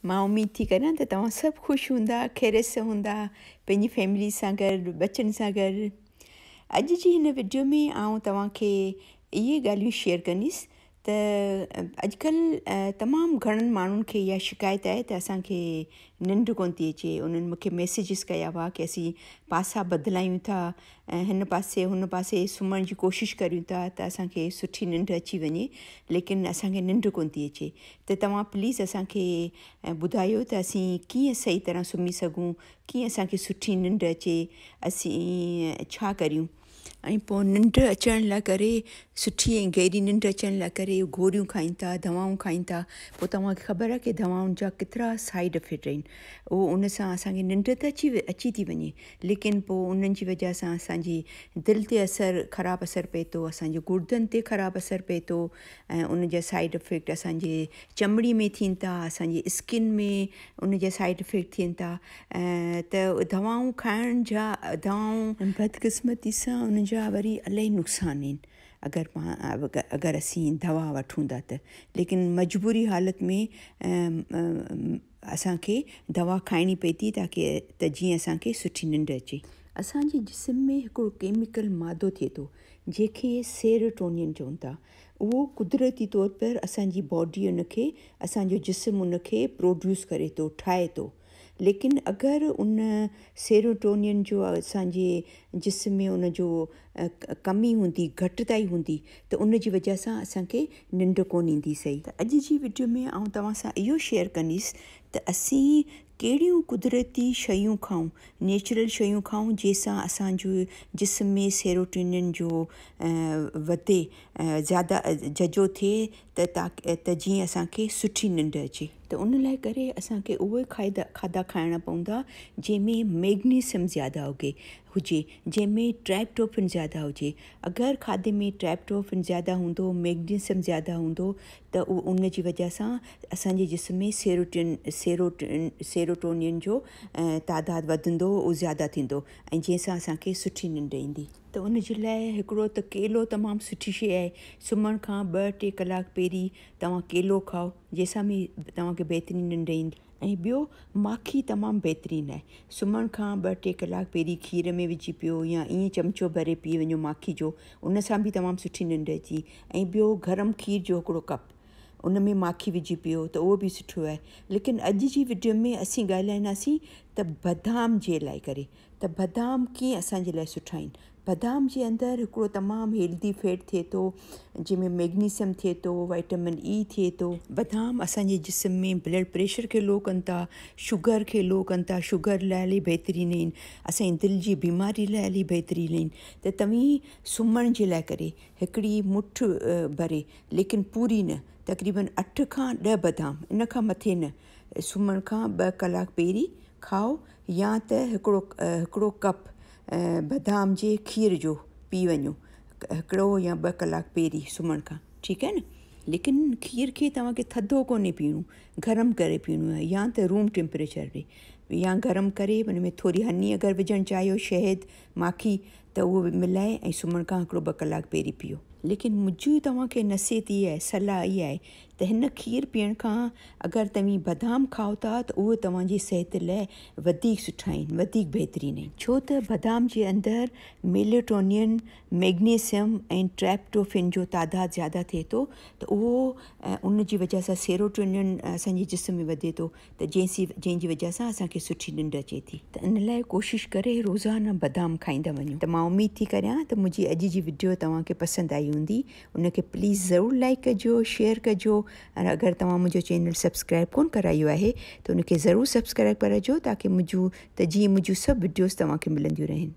मां उम्मीद थी करियां त तव्हां सभु ख़ुशि हूंदा, ख़ैरियत सां हूंदा, पंहिंजी फैमिली सां गॾु, बचनि सां गॾु। अॼु जी हिन वीडियो में आउं तव्हांखे इहे ॻाल्हियूं शेयर कंदीसि त अॼुकल्ह तमामु घणनि माण्हुनि खे इहा शिकायत आहे त असांखे निंड कोन थी अचे। उन्हनि मूंखे मैसेजिस कया हुआ की असीं पासा बदिलायूं था ऐं हिन पासे हुन पासे सुम्हण जी कोशिशि करियूं था त असांखे सुठी निंड अची वञे, लेकिन असांखे निंड कोन थी अचे। त तव्हां प्लीज़ असांखे ॿुधायो त असीं कीअं सही तरह सुम्ही सघूं, कीअं असांखे सुठी निंड अचे, असीं छा करियूं। ऐं पोइ निंड अचण लाइ करे, सुठी ऐं गहरी निंड अचण लाइ करे गोरियूं खाइनि था, दवाऊं खाइनि था। पोइ तव्हांखे ख़बर आहे की दवाउनि जा केतिरा साइड इफेक्ट आहिनि। उहो उन सां असांखे निंड त अची थी वञे, लेकिन पोइ उन्हनि जी वजह सां असांजी दिलि ते ख़राबु असरु पए थो, असांजे गुर्दनि ते ख़राबु असरु पए थो ऐं उन जा साइड इफेक्ट असांजे चमड़ी में थियनि था, असांजी स्किन में उन जा साइड इफेक्ट थियनि था। त दवाऊं खाइण जा बदकिस्मती सां उन जा वरी इलाही नुक़सान आहिनि अगरि असीं दवा वठूं था त। लेकिन मजबूरी हालत में असांखे दवा खाइणी पए थी ताकी त जीअं असांखे सुठी निंड अचे। असांजे जिस्म में हिकिड़ो केमिकल मादो थिए थो जंहिंखे सेरोटोनिन चवनि था। उहो कुदरती तौर पर असांजी बॉडी उनखे, असांजो जिस्म उनखे प्रोड्यूस करे थो, ठाहे थो। लेकिन अगरि उन सेरोटोनिन जो असांजे जिस्म में उन जो कमी हूंदी, घटिताई हूंदी, त उन जी वजह सां असांखे निंड कोन ईंदी सही। त अॼु जी वीडियो में आउं तव्हां सां इहो शेयर कंदीसि त असीं कहिड़ियूं कुदरती शयूं खाऊं, नेचुरल शयूं खाऊं, जंहिंसां असांजो जिस्म में सेरोटोनिन जो वधे, ज़्यादा जजो थिए त जीअं असांखे सुठी निंड अचे। त उन लाइ करे असांखे उहे खाधा खाइणा पवंदा जंहिंमें मैग्नीशियम ज़्यादा हुजे, जंहिंमें ट्राइप्टोफैन ज़्यादा हुजे। अगरि खाधे में ट्राइप्टोफैन ज़्यादा हूंदो, मैग्नीशियम ज़्यादा हूंदो, त उन जी वजह सां असांजे जिस्म में सेरोटोनिन जो तादादु वधंदो, उहो ज़्यादा थींदो ऐं जंहिंसां असांखे सुठी निंड ईंदी। त उन जे लाइ हिकिड़ो त केलो तमामु सुठी शइ आहे। सुम्हण खां 2-3 कलाक पहिरीं तव्हां केलो खाओ, जंहिंसां बि तव्हांखे बहितरीनु निंड ईंदी। ऐं ॿियो, माखी तमामु बहितरीनु आहे। सुम्हण खां 2-3 कलाक पहिरीं खीर में विझी पियो या ईअं चमिचो भरे पी वञो माखी जो, उन सां बि तमामु सुठी निंड अची। ऐं ॿियो, गरम खीर जो हिकिड़ो कप, उन में माखी विझी पियो त उहो बि सुठो आहे। लेकिन अॼु जी वीडियो में असीं ॻाल्हाईंदासीं त बादाम जे लाइ करे, त बादाम कीअं असांजे लाइ सुठा आहिनि। बादाम जे अंदरि हिकिड़ो तमामु हेल्दी फैट थिए थो, जंहिंमें मैग्नीशियम थिए थो, विटामिन ई थिए थो। बादाम असांजे जिस्म में ब्लड प्रेशर खे लो कनि था, शुगर खे लो कनि था, शुगर लाइ इलाही बहितरीनु आहिनि, असांजी दिलि जी बीमारी लाइ इलाही बहितरीनु आहिनि। त तव्हीं सुम्हण जे लाइ करे हिकिड़ी मुठ भरे, लेकिन पूरी न, तक़रीबन 8 खां 10 बादाम, इन खां मथे न, सुम्हण खां 2 कलाक पहिरीं खाओ, या त हिकिड़ो कप बादाम जे खीर जो पी वञो, हिकिड़ो या 2 कलाक पहिरीं सुम्हण खां, ठीकु आहे न। लेकिन खीर खे तव्हांखे थधो कोन्हे पीअणो, गरम करे पीअणो आहे, या त रूम टेम्परेचर ते, या गरम करे हुन में थोरी हनी अगरि विझणु चाहियो, शहद, माखी, त उहो मिलाए ऐं सुम्हण खां हिकिड़ो 2 कलाक पहिरीं पीओ। लेकिन मुंहिंजी तव्हांखे नसीहत इहा आहे, सलाह इहा आहे त हिन खीर पीअण खां अगरि तव्हीं बादाम खाओ था त उहे तव्हांजी सिहत लाइ वधीक सुठा आहिनि, वधीक बहितरीनु आहिनि। छो त बादाम जे अंदरि मेलेटोनिन, मैग्नीशियम ऐं ट्राइप्टोफैन जो तादादु ज़्यादा थिए थो, त उहो उन जी वजह सां सेरोटोनिन असांजे जिस्म में वधे थो, त जंहिंजी वजह सां असांखे सुठी निंड अचे थी। त इन लाइ कोशिशि करे रोज़ाना बादाम खाईंदा वञो। त मां उमेद थी करियां त मुंहिंजी अॼु जी वीडियो तव्हांखे पसंदि आई हूंदी। उनखे प्लीज़ ज़रूरु लाइक कजो, शेयर कजो, ऐं अगरि तव्हां मुंहिंजो चैनल सब्सक्राइब कोन करायो आहे त उनखे ज़रूरु सब्सक्राइब कराइजो ताकी जीअं मुंहिंजूं सभु वीडियोस तव्हांखे मिलंदियूं रहनि।